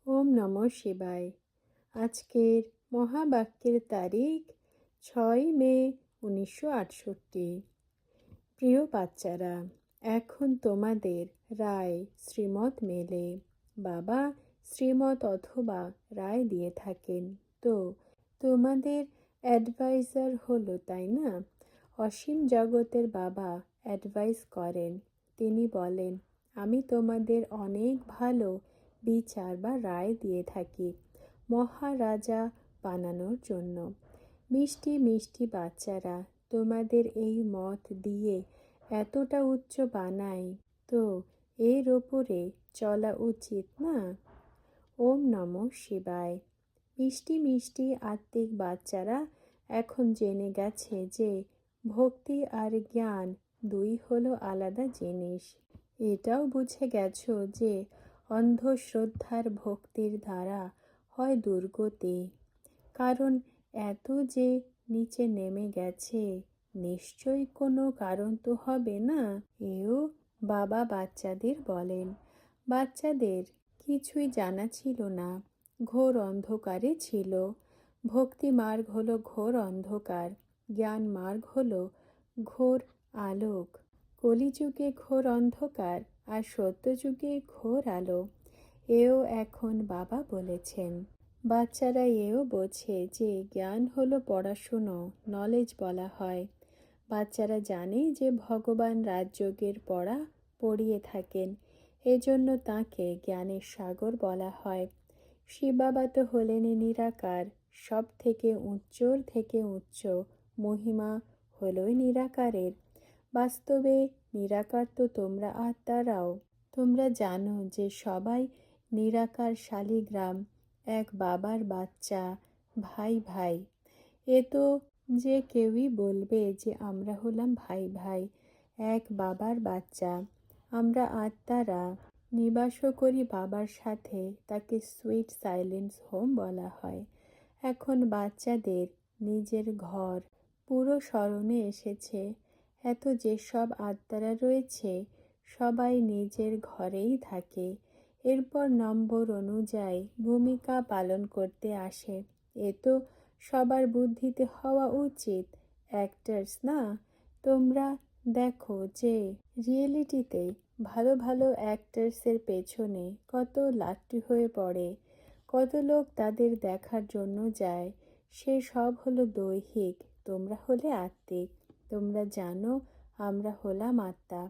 ওম নমঃ শিবায়। আজকের মহাবাক্যের তারিখ 6 মে 1968। প্রিয় বাচ্চারা, এখন তোমাদের রায় শ্রীমত মেলে। বাবা শ্রীমত অথবা রায় দিয়ে থাকেন, তো তোমাদের অ্যাডভাইজার হলো, তাই না? অসীম জগতের বাবা অ্যাডভাইস করেন। তিনি বলেন, আমি তোমাদের অনেক ভালো বিচার বা রায় দিয়ে থাকি মহারাজা বানানোর জন্য। মিষ্টি মিষ্টি বাচ্চারা, তোমাদের এই মত দিয়ে এতটা উচ্চ বানাই, তো এর ওপরে চলা উচিত না? ওম নমঃ শিবায়। মিষ্টি মিষ্টি আত্মিক বাচ্চারা এখন জেনে গেছে যে ভক্তি আর জ্ঞান দুই হলো আলাদা জিনিস। এটাও বুঝে গেছো যে অন্ধশ্রদ্ধার ভক্তির দ্বারা হয় দুর্গতি। কারণ এত যে নিচে নেমে গেছে, নিশ্চয়ই কোনো কারণ তো হবে না। এও বাবা বাচ্চাদের বলেন। বাচ্চাদের কিছুই জানা ছিল না, ঘোর অন্ধকারে ছিল। ভক্তি মার্গ হলো ঘোর অন্ধকার, জ্ঞান মার্গ হলো ঘোর আলোক। কলিযুগে ঘোর অন্ধকার আর সত্যযুগে ঘোর আলো। এও এখন বাবা বলেছেন। বাচ্চারা এও বোঝে যে জ্ঞান হলো পড়াশুনো, নলেজ বলা হয়। বাচ্চারা জানে যে ভগবান রাজযোগের পড়া পড়িয়ে থাকেন, এজন্য তাকে জ্ঞানের সাগর বলা হয়। শিব বাবা তো হলেন নিরাকার, সব থেকে উচ্চর থেকে উচ্চ মহিমা হলোই নিরাকারের। বাস্তবে নিরাকার তো তোমরা আত্মারাও। তোমরা জানো যে সবাই নিরাকার শালিগ্রাম, এক বাবার বাচ্চা, ভাই ভাই। এ তো যে কেউই বলবে যে আমরা হলাম ভাই ভাই, এক বাবার বাচ্চা। আমরা আত্মারা নিবাসও করি বাবার সাথে, তাকে সুইট সাইলেন্স হোম বলা হয়। এখন বাচ্চাদের নিজের ঘর পুরো স্মরণে এসেছে। এত যেসব আত্মারা রয়েছে সবাই নিজের ঘরেই থাকে, এরপর নম্বর অনুযায়ী ভূমিকা পালন করতে আসে। এ তো সবার বুদ্ধিতে হওয়া উচিত, অ্যাক্টার্স না? তোমরা দেখো যে রিয়েলিটিতে ভালো ভালো অ্যাক্টার্সের পেছনে কত লাট্টু হয়ে পড়ে, কত লোক তাদের দেখার জন্য যায়। সে সব হলো দৈহিক, তোমরা হলে আত্মিক। তোমরা জানো আমরা হলাম আত্মা,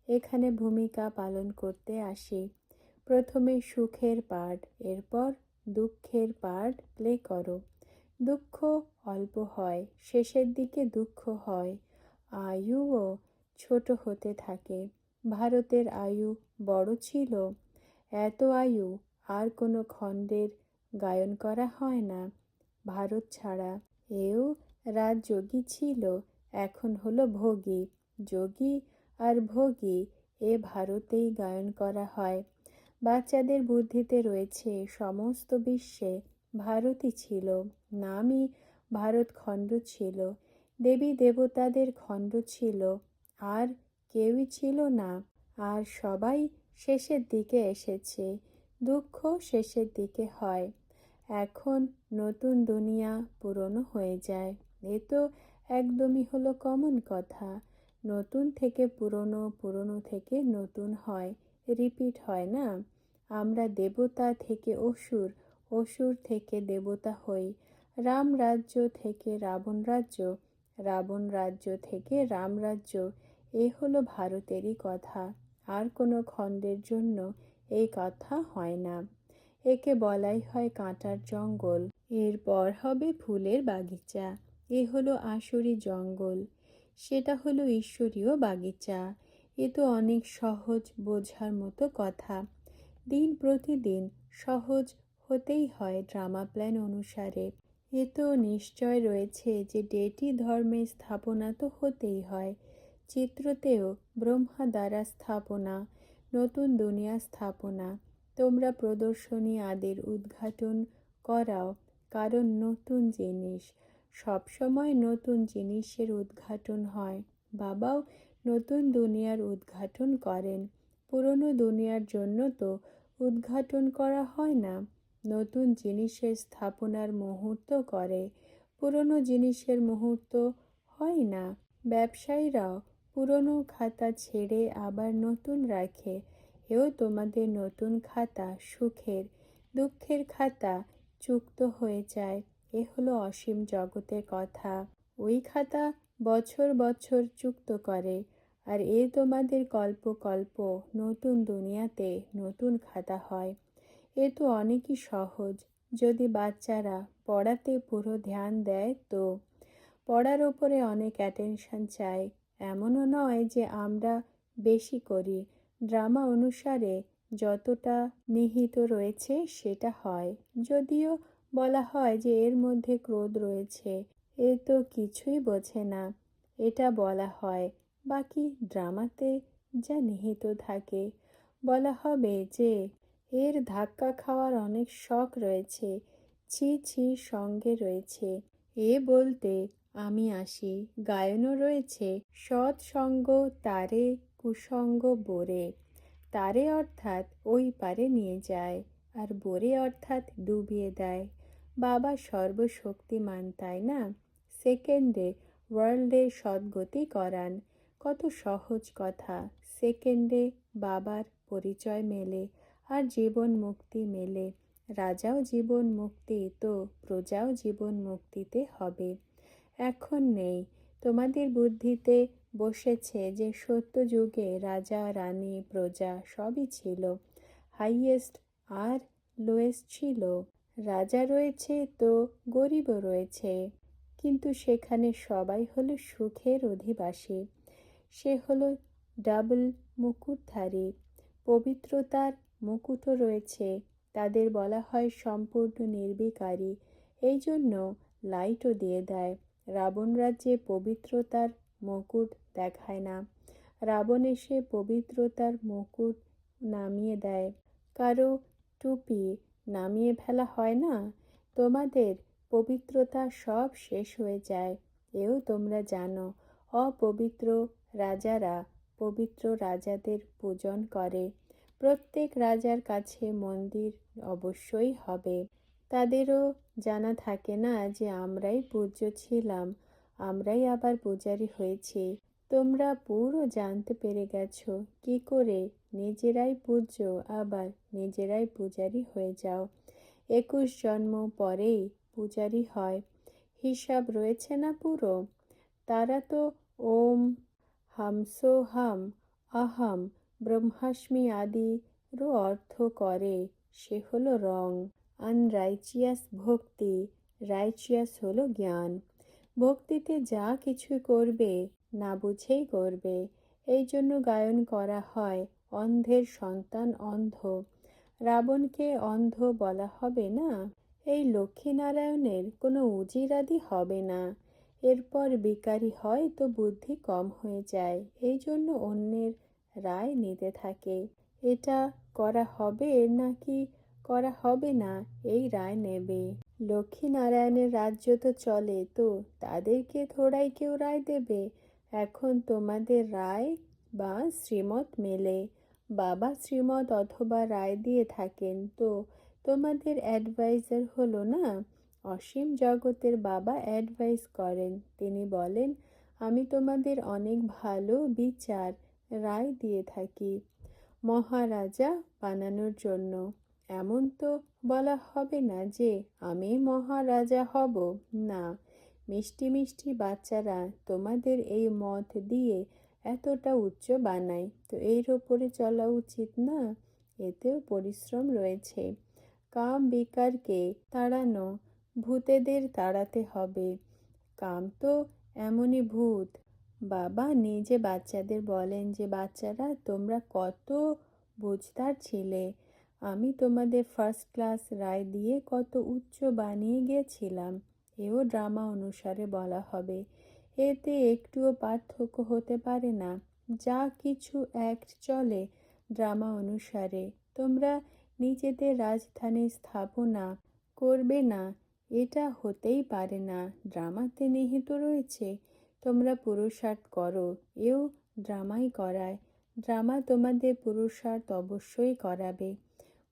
এখানে ভূমিকা পালন করতে আসি। প্রথমে সুখের পার্ট, এরপর দুঃখের পার্ট প্লে করো। দুঃখ অল্প হয়, শেষের দিকে দুঃখ হয়, আয়ুও ছোট হতে থাকে। ভারতের আয়ু বড় ছিল, এত আয়ু আর কোনো খণ্ডের গায়ন করা হয় না ভারত ছাড়া। এও রাজযোগী ছিল, এখন হলো ভোগী। যোগী আর ভোগী এ ভারতেই গায়ন করা হয়। বাচ্চাদের বুদ্ধিতে রয়েছে সমস্ত বিশ্বে ভারতই ছিল, নামই ভারত খণ্ড ছিল। দেবী দেবতাদের খণ্ড ছিল, আর কেউই ছিল না। আর সবাই শেষের দিকে এসেছে, দুঃখ শেষের দিকে হয়। এখন নতুন দুনিয়া পুরনো হয়ে যায়, এ তো একদমই হলো কমন কথা। নতুন থেকে পুরনো, পুরনো থেকে নতুন হয়, রিপিট হয় না? আমরা দেবতা থেকে অসুর, অসুর থেকে দেবতা হই। রাম রাজ্য থেকে রাবণ রাজ্য, রাবণ রাজ্য থেকে রাম রাজ্য। এ হলো ভারতেরই কথা, আর কোনো খণ্ডের জন্য এই কথা হয় না। একে বলাই হয় কাঁটার জঙ্গল, এরপর হবে ফুলের বাগিচা। এ হলো আসরি জঙ্গল, সেটা হলো ঈশ্বরীয় বাগিচা। এ তো অনেক সহজ বোঝার মতো কথা। দিন প্রতিদিন সহজ হতেই হয় ড্রামা প্ল্যান অনুসারে। এ তো নিশ্চয় রয়েছে যে ডেটি ধর্মের স্থাপনা তো হতেই হয়। চিত্রতেও ব্রহ্মা দ্বারা স্থাপনা, নতুন দুনিয়া স্থাপনা। তোমরা প্রদর্শনী আদির উদ্ঘাটন করাও, কারণ নতুন জিনিস, সবসময় নতুন জিনিসের উদ্ঘাটন হয়। বাবাও নতুন দুনিয়ার উদ্ঘাটন করেন। পুরনো দুনিয়ার জন্য তো উদ্ঘাটন করা হয় না, নতুন জিনিসের স্থাপনার মুহূর্ত করে, পুরনো জিনিসের মুহূর্ত হয় না। ব্যবসায়ীরাও পুরনো খাতা ছেড়ে আবার নতুন রাখে। এও তোমাদের নতুন খাতা, সুখের দুঃখের খাতা যুক্ত হয়ে যায়। এ হলো অসীম জগতের কথা। ওই খাতা বছর বছর যুক্ত করে, আর এ তোমাদের কল্প কল্প নতুন দুনিয়াতে নতুন খাতা হয়। এ তো অনেকই সহজ, যদি বাচ্চারা পড়াতে পুরো ধ্যান দেয় তো। পড়ার ওপরে অনেক অ্যাটেনশন চাই, এমনও নয় যে আমরা বেশি করি। ড্রামা অনুসারে যতটা নিহিত রয়েছে সেটা হয়। যদিও বলা হয় যে এর মধ্যে ক্রোধ রয়েছে, এ তো কিছুই বোঝে না, এটা বলা হয়। বাকি ড্রামাতে যা নিহিত থাকে, বলা হবে যে এর ধাক্কা খাওয়ার অনেক শখ রয়েছে, ছি ছি সঙ্গে রয়েছে। এ বলতে আমি আসি, গায়নও রয়েছে। সৎসঙ্গ তারে, কুসঙ্গ বোরে। তারে অর্থাৎ ওই পারে নিয়ে যায়, আর বোরে অর্থাৎ ডুবিয়ে দেয়। বাবা সর্বশক্তিমান, তাই না? সেকেন্ডে ওয়ার্ল্ডের সদ্গতি করান। কত সহজ কথা। সেকেন্ডে বাবার পরিচয় মেলে, আর জীবন মুক্তি মেলে। রাজাও জীবন মুক্তি, তো প্রজাও জীবন মুক্তিতে হবে। এখন নেই, তোমাদের বুদ্ধিতে বসেছে যে সত্য যুগে রাজা রানী প্রজা সবই ছিল, হাইয়েস্ট আর লোয়েস্ট ছিল। রাজা রয়েছে তো গরিবও রয়েছে, কিন্তু সেখানে সবাই হলো সুখের অধিবাসী। সে হলো ডাবল মুকুটধারী। পবিত্রতার মুকুটও রয়েছে, তাদের বলা হয় সম্পূর্ণ নির্বিকারী। এই জন্য লাইটও দিয়ে দেয়। রাবণ রাজ্যে পবিত্রতার মুকুট দেখায় না, রাবণ এসে পবিত্রতার মুকুট নামিয়ে দেয়। কারো টুপি নামিয়ে ফেলা হয় না। তোমাদের পবিত্রতা সব শেষ হয়ে যায়, এও তোমরা জানো। অপবিত্র রাজারা পবিত্র রাজাদের পূজন করে। প্রত্যেক রাজার কাছে মন্দির অবশ্যই হবে। তাদেরও জানা থাকে না যে আমরাই পূজ্য ছিলাম, আমরাই আবার পূজারী হয়েছি। তোমরা পুরো জানতে পেরে গেছো কি করে নিজেরাই পূজ্য আবার নিজেরাই পূজারী হয়ে যাও। 21 জন্ম পরেই পূজারী হয়। হিসাব রয়েছে না পুরো। তারা তো ওম হামসোহাম আহাম ব্রহ্মাস্মি আদিরও অর্থ করে, সে হলো রং। আনরাইচিয়াস ভক্তি, রাইচিয়াস হলো জ্ঞান। ভক্তিতে যা কিছু করবে না বুঝেই করবে। এই জন্য গায়ন করা হয় অন্ধের সন্তান অন্ধ। রাবণকে অন্ধ বলা হবে না। এই লক্ষ্মীনারায়ণের কোনো উজিরাদি হবে না। এরপর বিকারী হয় তো বুদ্ধি কম হয়ে যায়, এই জন্য অন্যের রায় নিতে থাকে। এটা করা হবে নাকি করা হবে না, এই রায় নেবে। লক্ষ্মীনারায়ণের রাজ্য তো চলে, তো তাদেরকে থোড়াই কেউ রায় দেবে। এখন তোমাদের রায় বা শ্রীমত মেলে। বাবা শ্রীমত অথবা রায় দিয়ে থাকেন, তো তোমাদের অ্যাডভাইজার হলো না। অসীম জগতের বাবা অ্যাডভাইস করেন। তিনি বলেন, আমি তোমাদের অনেক ভালো বিচার রায় দিয়ে থাকি মহারাজা বানানোর জন্য। এমন তো বলা হবে না যে আমি মহারাজা হব না। মিষ্টি মিষ্টি বাচ্চারা তোমাদের এই মত দিয়ে এতটা উচ্চ বানায়, তো এর ওপরে চলা উচিত না। এতেও পরিশ্রম রয়েছে। কাম বিকারকে তাড়ানো, ভূতেদের তাড়াতে হবে। কাম তো এমনই ভূত। বাবা নিজে বাচ্চাদের বলেন যে বাচ্চারা তোমরা কত বুঝদার ছিলে, আমি তোমাদের ফার্স্ট ক্লাস রায় দিয়ে কত উচ্চ বানিয়ে গিয়েছিলাম। এও ড্রামা অনুসারে বলা হবে। এতে একটুও পার্থক্য হতে পারে না। যা কিছু অ্যাক্ট চলে ড্রামা অনুসারে। তোমরা নিজেদের রাজধানী স্থাপনা করবে না, এটা হতেই পারে না। ড্রামাতে নিহিত রয়েছে। তোমরা পুরুষার্থ করো, এও ড্রামাই করায়। ড্রামা তোমাদের পুরুষার্থ অবশ্যই করাবে।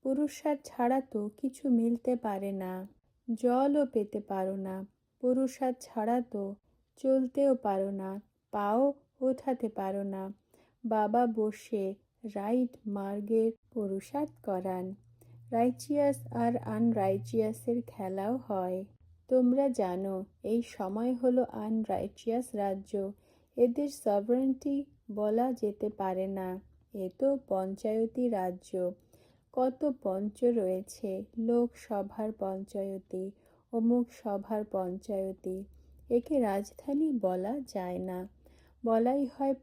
পুরুষার্থ ছাড়া তো কিছু মিলতে পারে না। জলও পেতে পারো না। পুরুষার্থ ছাড়া তো চলতেও পারো না, পাও ওঠাতে পারো না। বাবা বসে রাইট মার্গের পুরুষার্থ করান। রাইচিয়াস আর আনরাইচিয়াসের খেলাও হয়। তোমরা জানো এই সময় হলো আনরাইচিয়াস রাজ্য। এদের সভারেন্টি বলা যেতে পারে না। এ তো পঞ্চায়েতি রাজ্য। কত পঞ্চ রয়েছে, লোকসভার পঞ্চায়েতি, অমুক সভার পঞ্চায়েতি। একে রাজধানী বলা যায় না, বলাই হয়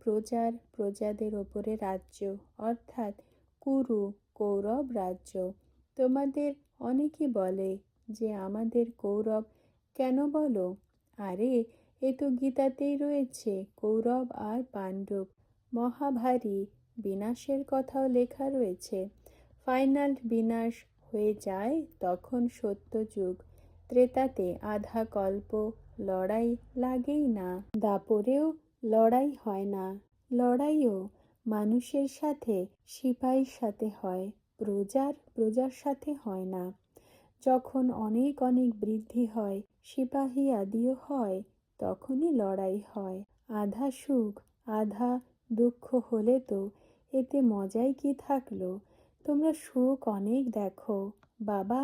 প্রজাদের ওপরে রাজ্য, অর্থাৎ কুরু কৌরব রাজ্য। তোমাদের অনেকে বলে যে আমাদের কৌরব কেন বলো? আরে এ তো গীতাতেই রয়েছে, কৌরব আর পাণ্ডব মহাভারী বিনাশের কথাও লেখা রয়েছে। ফাইনাল বিনাশ হয়ে যায় তখন সত্যযুগ। ত্রেতাতে আধা কল্প লড়াই লাগেই না, দাপরেও লড়াই হয় না। লড়াইও মানুষের সাথে সিপাহীর সাথে হয়, প্রজার সাথে হয় না। যখন অনেক অনেক বৃদ্ধি হয়, সিপাহী আদিও হয়, তখনই লড়াই হয়। আধা সুখ আধা দুঃখ হলে তো এতে মজাই কি থাকলো? তোমরা সুখ অনেক দেখো, বাবা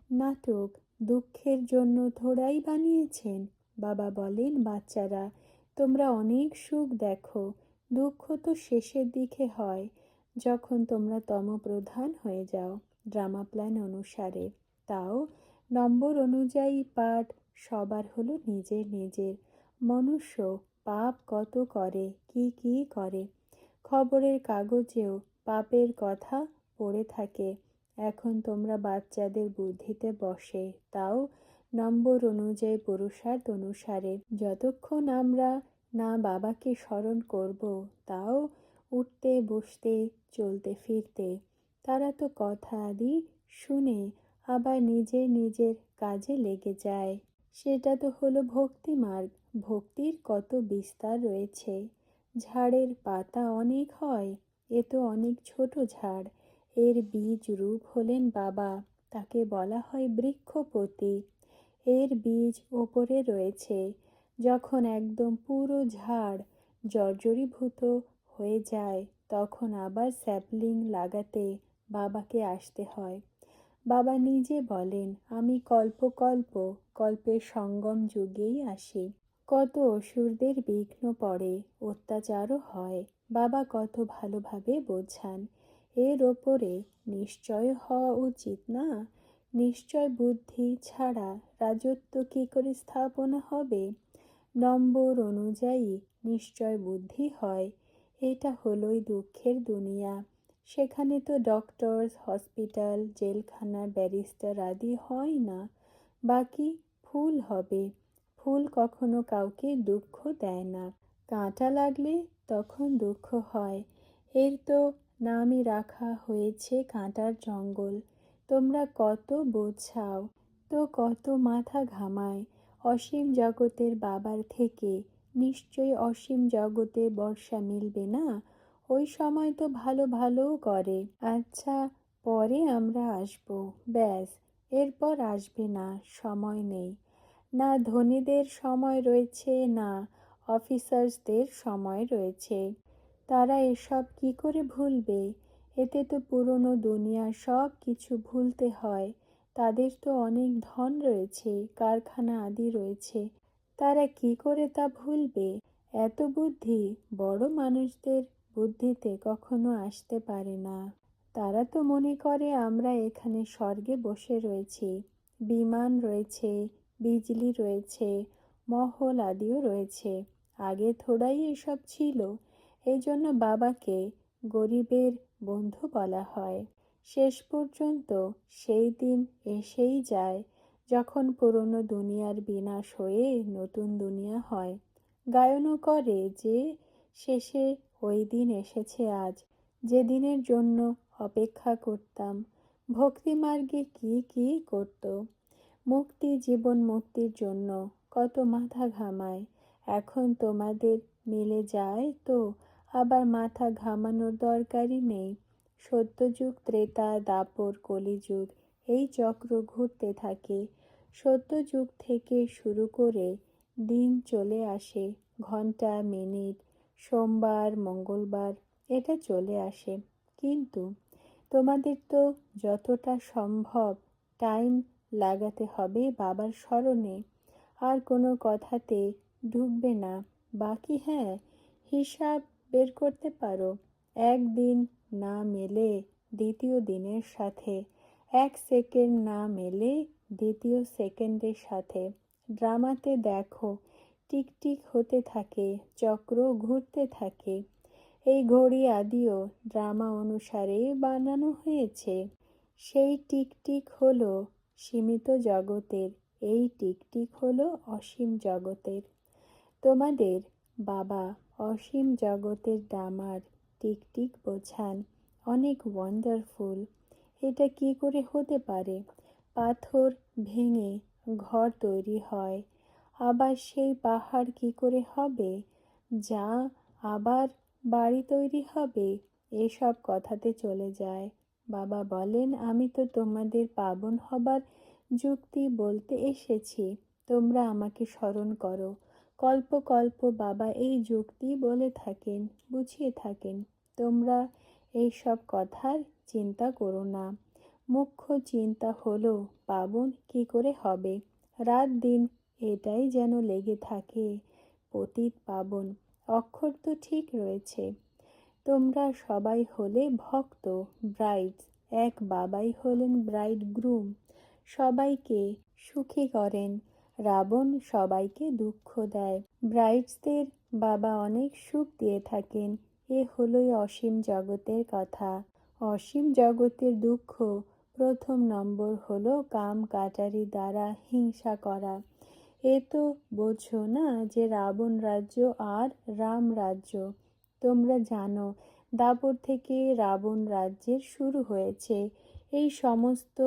নাটক দুঃখের জন্য থোড়াই বানিয়েছেন। বাবা বলেন, বাচ্চারা তোমরা অনেক সুখ দেখো, দুঃখ তো শেষের দিকে হয়, যখন তোমরা তমপ্রধান হয়ে যাও ড্রামা প্ল্যান অনুসারে। তাও নম্বর অনুযায়ী পাঠ সবার হলো নিজের নিজের। মনুষ্য পাপ কত করে, কি করে, খবরের কাগজেও পাপের কথা পড়ে থাকে। এখন তোমরা বাচ্চাদের বুদ্ধিতে বসে, তাও নম্বর অনুযায়ী পুরুষার্থ অনুসারে। যতক্ষণ আমরা না বাবাকে স্মরণ করব, তাও উঠতে বসতে চলতে ফিরতে। তারা তো কথা আদি শুনে আবার নিজের নিজের কাজে লেগে যায়। সেটা তো হলো ভক্তি মার্গ। ভক্তির কত বিস্তার রয়েছে। ঝাড়ের পাতা অনেক হয়, এ তো অনেক ছোট ঝাড়। এর বীজ রূপ হলেন বাবা, তাকে বলা হয় বৃক্ষপতি। এর বীজ ওপরে রয়েছে। যখন একদম পুরো ঝাড় জর্জরীভূত হয়ে যায়, তখন আবার স্যাপলিং লাগাতে বাবাকে আসতে হয়। বাবা নিজে বলেন, আমি কল্পের সঙ্গম যুগেই আসি। কত অসুরদের বিঘ্ন পড়ে, অত্যাচারও হয়। বাবা কত ভালোভাবে বোঝান। এর ওপরে নিশ্চয় হওয়া উচিত না। নিশ্চয় বুদ্ধি ছাড়া রাজত্ব কি করে স্থাপনা হবে? নম্বর অনুযায়ী নিশ্চয় বুদ্ধি হয়। এটা হলোই দুঃখের দুনিয়া। সেখানে তো ডক্টর, হসপিটাল, জেলখানা, ব্যারিস্টার আদি হয় না। বাকি ফুল হবে। ফুল কখনো কাউকে দুঃখ দেয় না। কাঁটা লাগলে তখন দুঃখ হয়। এর তো নামই রাখা হয়েছে কাঁটার জঙ্গল। তোমরা কত বোঝাও, তো কত মাথা ঘামায়। অসীম জগতের বাবার থেকে নিশ্চয়ই অসীম জগতে বর্ষা মিলবে না। ওই সময় তো ভালো ভালোও করে। আচ্ছা, পরে আমরা আসব, ব্যাস। এরপর আসবে না, সময় নেই। না ধনীদের সময় রয়েছে, না অফিসার্সদের সময় রয়েছে। তারা এসব কি করে ভুলবে? এতে তো পুরনো দুনিয়ার সব কিছু ভুলতে হয়। তাদের তো অনেক ধন রয়েছে, কারখানা আদি রয়েছে। তারা কি করে তা ভুলবে? এত বুদ্ধি বড় মানুষদের বুদ্ধিতে কখনো আসতে পারে না। তারা তো মনে করে আমরা এখানে স্বর্গে বসে রয়েছি। বিমান রয়েছে, বিজলি রয়েছে, মহল আদিও রয়েছে। আগে থোড়াই এসব ছিল। এই জন্য বাবাকে গরিবের বন্ধু বলা হয়। শেষ পর্যন্ত সেই দিন এসেই যায় যখন পুরনো দুনিয়ার বিনাশ হয়ে নতুন দুনিয়া হয়। গায়নও করে যে শেষে ওই দিন এসেছে আজ, যে দিনের জন্য অপেক্ষা করতাম। ভক্তিমার্গে কি করত। মুক্তি, জীবন মুক্তির জন্য কত মাথা ঘামায়। এখন তোমাদের মিলে যায় তো আবার মাথা ঘামানোর দরকারই নেই। সত্যযুগ, ত্রেতা, দাপর, কলিযুগ, এই চক্র ঘুরতে থাকে। সত্যযুগ থেকে শুরু করে দিন চলে আসে, ঘন্টা, মিনিট, সোমবার, মঙ্গলবার, এটা চলে আসে। কিন্তু তোমাদের তো যতটা সম্ভব টাইম লাগাতে হবে বাবার স্মরণে, আর কোনো কথাতে ঢুকবে না। বাকি হ্যাঁ, হিসাব বের করতে পারো। একদিন না মেলে দ্বিতীয় দিনের সাথে, 1 সেকেন্ড না মেলে দ্বিতীয় সেকেন্ডের সাথে। ড্রামাতে দেখো টিকটিক হতে থাকে, চক্র ঘুরতে থাকে। এই ঘড়ি আদিও ড্রামা অনুসারে বানানো হয়েছে। সেই টিকটিক হলো সীমিত জগতের, এই টিকটিক হলো অসীম জগতের। তোমাদের বাবা অসীম জগতের ড্রামার টিকটিক বোঝান। অনেক ওয়ান্ডারফুল। এটা কি করে হতে পারে? পাথর ভেঙে ঘর তৈরি হয়, আবার সেই পাহাড় কি করে হবে? যা আবার বাড়ি তৈরি হবে? এসব কথাতে চলে যায়। বাবা বলেন, আমি তো তোমাদের পাবন হবার যুক্তি বলতে এসেছি, তোমরা আমাকে স্মরণ করো। কল্প কল্প বাবা এই যুক্তি বলে থাকেন, বুঝিয়ে থাকেন। তোমরা এই সব কথার চিন্তা করো না। মুখ্য চিন্তা হলো পাবন কি করে হবে। রাত দিন এটাই যেন লেগে থাকে, পতিত পাবন। অক্ষর তো ঠিক রয়েছে। তোমরা সবাই হলে ভক্ত, ব্রাইডস, এক বাবাই হলেন ব্রাইড গ্রুম। সবাইকে সুখী করেন, রাবণ সবাইকে দুঃখ দেয়। ব্রাইডসদের বাবা অনেক সুখ দিয়ে থাকেন। এ হলোই অসীম জগতের কথা। অসীম জগতের দুঃখ প্রথম নম্বর হলো কাম কাটারি দ্বারা হিংসা করা। এ তো বোঝো না যে রাবণ রাজ্য আর রাম রাজ্য। তোমরা জানো দাপর থেকে রাবণ রাজ্যের শুরু হয়েছে। এই সমস্ত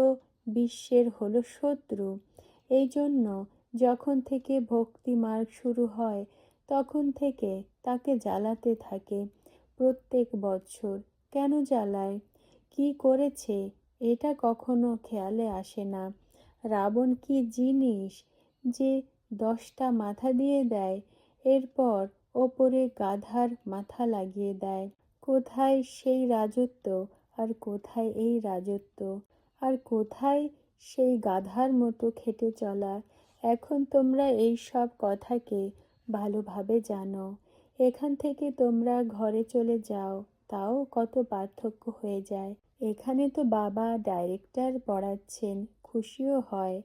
বিশ্বের হলো শত্রু। এই জন্য যখন থেকে ভক্তি মার্গ শুরু হয় তখন থেকে তাকে জ্বালাতে থাকে প্রত্যেক বছর। কেন জ্বালায়, কি করেছে, এটা কখনো খেয়ালে আসে না। রাবণ কি জিনিস যে 10টা মাথা দিয়ে দেয়, এরপর ওপরে গাধার মাথা লাগিয়ে দেয়? কোথায় সেই রাজত্ব, আর কোথায় এই রাজত্ব, আর কোথায় সেই গাধার মতো খেটে চলা? এখন তোমরা এই সব কথাকে ভালোভাবে জানো। এখান থেকে তোমরা ঘরে চলে যাও, তাও কত পার্থক্য হয়ে যায়। এখানে তো বাবা ডাইরেক্টর পড়াচ্ছেন, খুশিও হয়।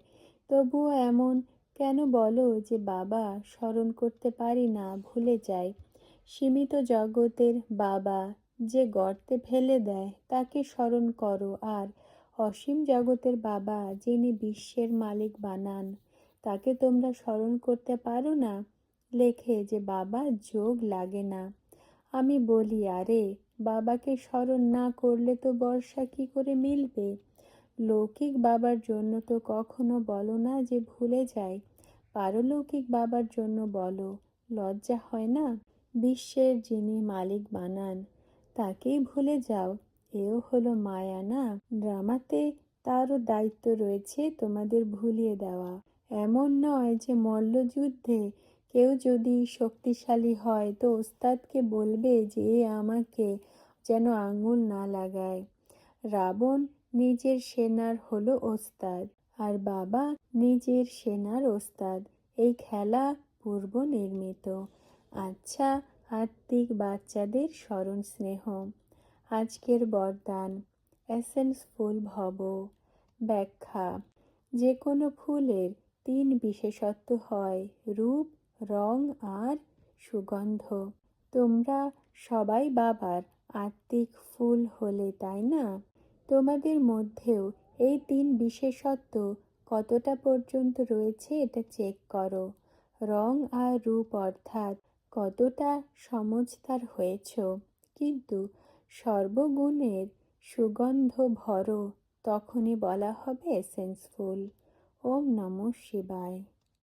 তবুও এমন কেন বলো যে বাবা স্মরণ করতে পারি না, ভুলে যাই? সীমিত জগতের বাবা যে গর্তে ফেলে দেয় তাকে স্মরণ করো, আর অসীম জগতের বাবা যিনি বিশ্বের মালিক বানান তাকে তোমরা স্মরণ করতে পারো না? লেখে যে বাবা যোগ লাগে না। আমি বলি, আরে বাবাকে স্মরণ না করলে তো বর্ষা কি করে মিলবে? লৌকিক বাবার জন্য তো কখনো বলো না যে ভুলে যাই। পারলৌকিক বাবার জন্য বলো, লজ্জা হয় না? বিশ্বের যিনি মালিক বানান তাকেই ভুলে যাও, এও হলো মায়া না? ড্রামাতে তারও দায়িত্ব রয়েছে তোমাদের ভুলিয়ে দেওয়া। এমন নয় যে মল্লযুদ্ধে কেউ যদি শক্তিশালী হয় তো ওস্তাদকে বলবে যে আমাকে যেন আঙুল না লাগায়। রাবণ নিজের সেনার হলো ওস্তাদ, আর বাবা নিজের সেনার ওস্তাদ। এই খেলা পূর্ব নির্মিত। আচ্ছা, আত্মিক বাচ্চাদের স্মরণ স্নেহ। আজকের বরদান, এসেন্সফুল ভব। ব্যাখ্যা, যে কোনো ফুলের 3 বিশেষত্ব হয়, রূপ, রং আর সুগন্ধ। তোমরা সবাই বাবার আত্মিক ফুল হলে, তাই না? তোমাদের মধ্যেও এই 3 বিশেষত্ব কতটা পর্যন্ত রয়েছে এটা চেক করো। রং আর রূপ অর্থাৎ কতটা সমঝদার হয়েছ। কিন্তু সর্বগুণের সুগন্ধ ভরো, তখনই বলা হবে এসেন্সফুল। ওম নমঃ শিবায়।